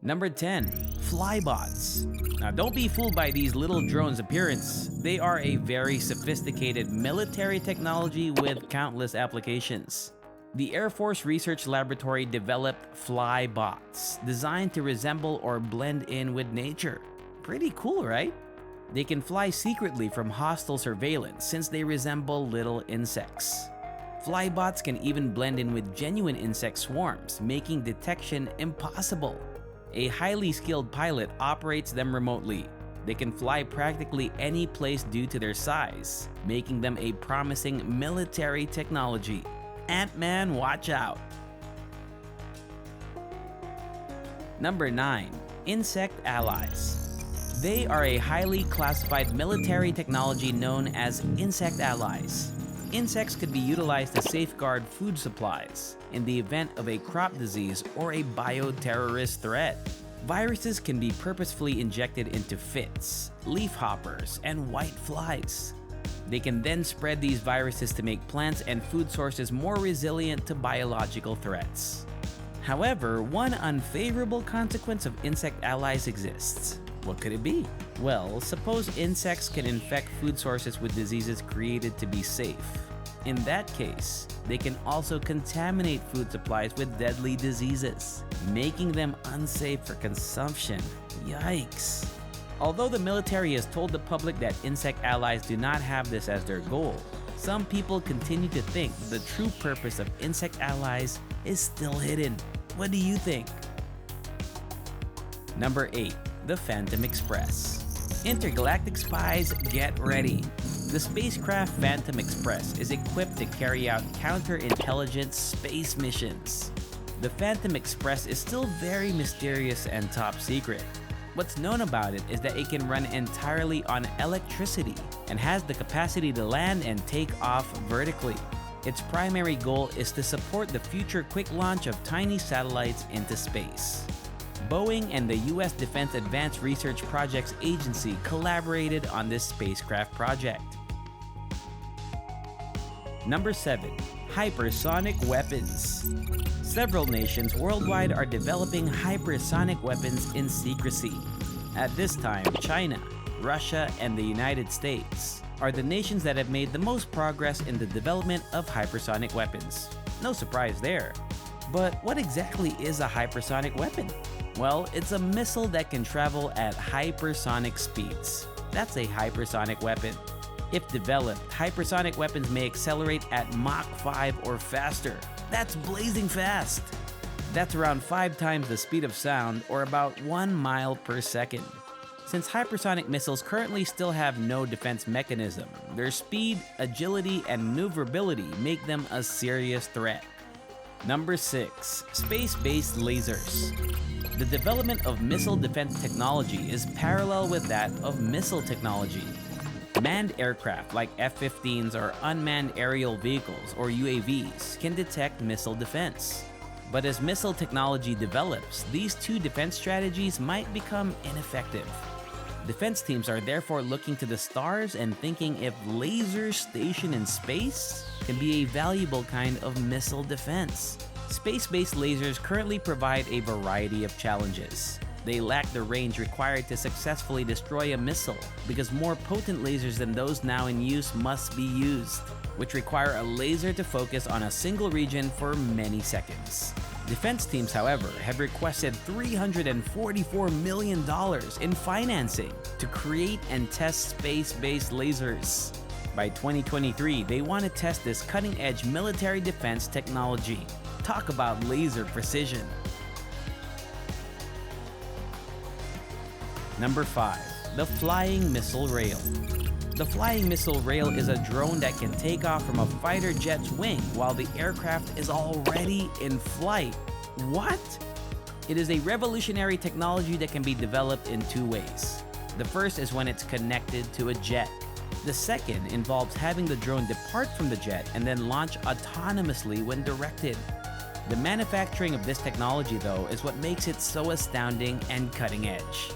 Number 10. Flybots. Now don't be fooled by these little drones' appearance. They are a very sophisticated military technology with countless applications. The Air Force Research Laboratory developed Flybots, designed to resemble or blend in with nature. Pretty cool, right? They can fly secretly from hostile surveillance since they resemble little insects. Flybots can even blend in with genuine insect swarms, making detection impossible. A highly skilled pilot operates them remotely. They can fly practically any place due to their size, making them a promising military technology. Ant-Man, watch out! Number 9. Insect Allies. They are a highly classified military technology known as insect allies. Insects could be utilized to safeguard food supplies in the event of a crop disease or a bioterrorist threat. Viruses can be purposefully injected into fits, leafhoppers, and white flies. They can then spread these viruses to make plants and food sources more resilient to biological threats. However, one unfavorable consequence of insect allies exists. What could it be? Well, suppose insects can infect food sources with diseases created to be safe. In that case, they can also contaminate food supplies with deadly diseases, making them unsafe for consumption. Yikes! Although the military has told the public that insect allies do not have this as their goal, some people continue to think the true purpose of insect allies is still hidden. What do you think? Number 8. The Phantom Express. Intergalactic spies, get ready! The spacecraft Phantom Express is equipped to carry out counterintelligence space missions. The Phantom Express is still very mysterious and top secret. What's known about it is that it can run entirely on electricity and has the capacity to land and take off vertically. Its primary goal is to support the future quick launch of tiny satellites into space. Boeing and the U.S. Defense Advanced Research Projects Agency collaborated on this spacecraft project. Number 7. Hypersonic Weapons. Several nations worldwide are developing hypersonic weapons in secrecy. At this time, China, Russia, and the United States are the nations that have made the most progress in the development of hypersonic weapons. No surprise there. But what exactly is a hypersonic weapon? Well, it's a missile that can travel at hypersonic speeds. That's a hypersonic weapon. If developed, hypersonic weapons may accelerate at Mach 5 or faster. That's blazing fast! That's around 5 times the speed of sound, or about 1 mile per second. Since hypersonic missiles currently still have no defense mechanism, their speed, agility, and maneuverability make them a serious threat. Number 6. Space-based lasers. The development of missile defense technology is parallel with that of missile technology. Manned aircraft like F-15s or unmanned aerial vehicles or UAVs can detect missile defense. But as missile technology develops, these two defense strategies might become ineffective. Defense teams are therefore looking to the stars and thinking if lasers stationed in space can be a valuable kind of missile defense. Space-based lasers currently provide a variety of challenges. They lack the range required to successfully destroy a missile because more potent lasers than those now in use must be used, which require a laser to focus on a single region for many seconds. Defense teams, however, have requested $344 million in financing to create and test space-based lasers. By 2023, they want to test this cutting-edge military defense technology. Talk about laser precision. Number 5. The Flying Missile Rail. The Flying Missile Rail is a drone that can take off from a fighter jet's wing while the aircraft is already in flight. What? It is a revolutionary technology that can be developed in 2 ways. The first is when it's connected to a jet. The second involves having the drone depart from the jet and then launch autonomously when directed. The manufacturing of this technology, though, is what makes it so astounding and cutting edge.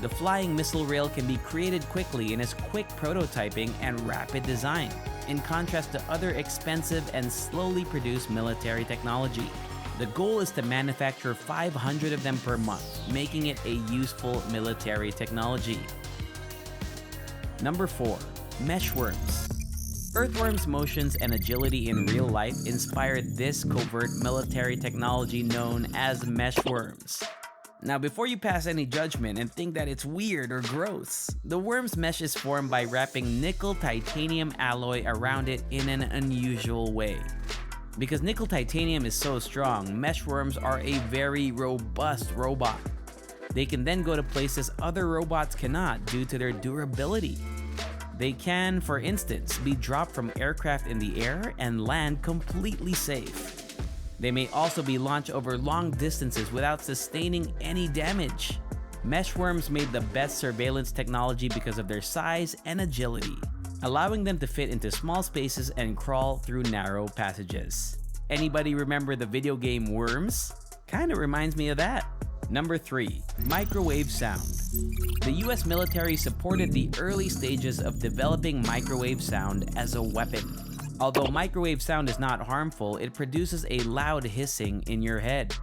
The Flying Missile Rail can be created quickly in its quick prototyping and rapid design, in contrast to other expensive and slowly produced military technology. The goal is to manufacture 500 of them per month, making it a useful military technology. Number 4. Meshworms. Earthworms' motions and agility in real life inspired this covert military technology known as meshworms. Now, before you pass any judgment and think that it's weird or gross, the worm's mesh is formed by wrapping nickel-titanium alloy around it in an unusual way. Because nickel-titanium is so strong, meshworms are a very robust robot. They can then go to places other robots cannot due to their durability. They can, for instance, be dropped from aircraft in the air and land completely safe. They may also be launched over long distances without sustaining any damage. Meshworms made the best surveillance technology because of their size and agility, allowing them to fit into small spaces and crawl through narrow passages. Anybody remember the video game Worms? Kinda reminds me of that. Number 3. Microwave sound. The US military supported the early stages of developing microwave sound as a weapon. Although microwave sound is not harmful, it produces a loud hissing in your head.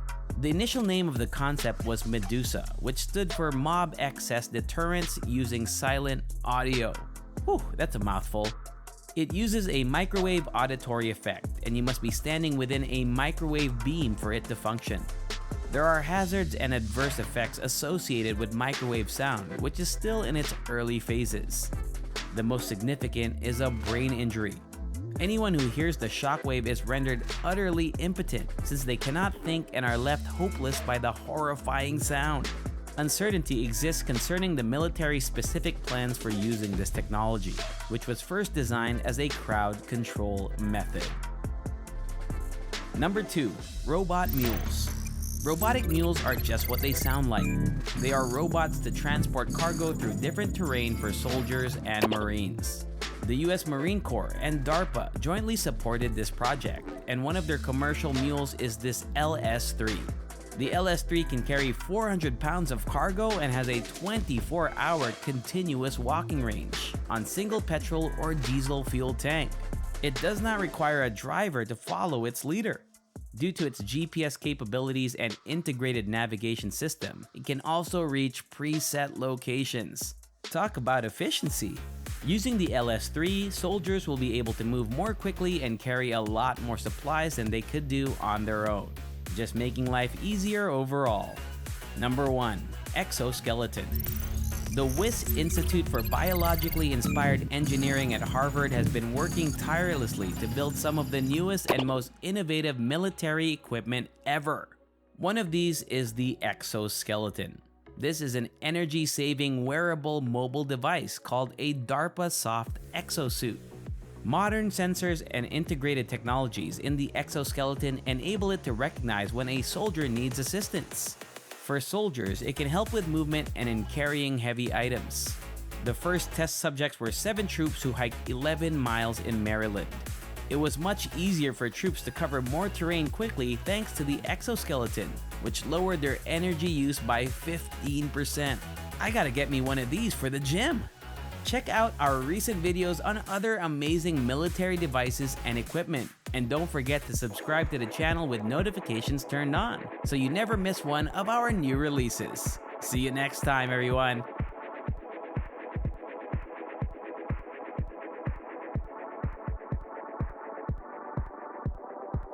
The initial name of the concept was Medusa, which stood for Mob Excess Deterrence Using Silent Audio. Whew, that's a mouthful. It uses a microwave auditory effect, and you must be standing within a microwave beam for it to function. There are hazards and adverse effects associated with microwave sound, which is still in its early phases. The most significant is a brain injury. Anyone who hears the shockwave is rendered utterly impotent since they cannot think and are left hopeless by the horrifying sound. Uncertainty exists concerning the military's specific plans for using this technology, which was first designed as a crowd control method. Number 2. Robot Mules. Robotic mules are just what they sound like. They are robots to transport cargo through different terrain for soldiers and Marines. The US Marine Corps and DARPA jointly supported this project, and one of their commercial mules is this LS-3. The LS-3 can carry 400 pounds of cargo and has a 24-hour continuous walking range on single petrol or diesel fuel tank. It does not require a driver to follow its leader. Due to its GPS capabilities and integrated navigation system, it can also reach preset locations. Talk about efficiency! Using the LS-3, soldiers will be able to move more quickly and carry a lot more supplies than they could do on their own, just making life easier overall. Number 1. Exoskeleton. The Wyss Institute for Biologically Inspired Engineering at Harvard has been working tirelessly to build some of the newest and most innovative military equipment ever. One of these is the exoskeleton. This is an energy-saving wearable mobile device called a DARPA Soft Exosuit. Modern sensors and integrated technologies in the exoskeleton enable it to recognize when a soldier needs assistance. For soldiers, it can help with movement and in carrying heavy items. The first test subjects were 7 troops who hiked 11 miles in Maryland. It was much easier for troops to cover more terrain quickly thanks to the exoskeleton, which lowered their energy use by 15%. I gotta get me one of these for the gym. Check out our recent videos on other amazing military devices and equipment. And don't forget to subscribe to the channel with notifications turned on so you never miss one of our new releases. See you next time, everyone.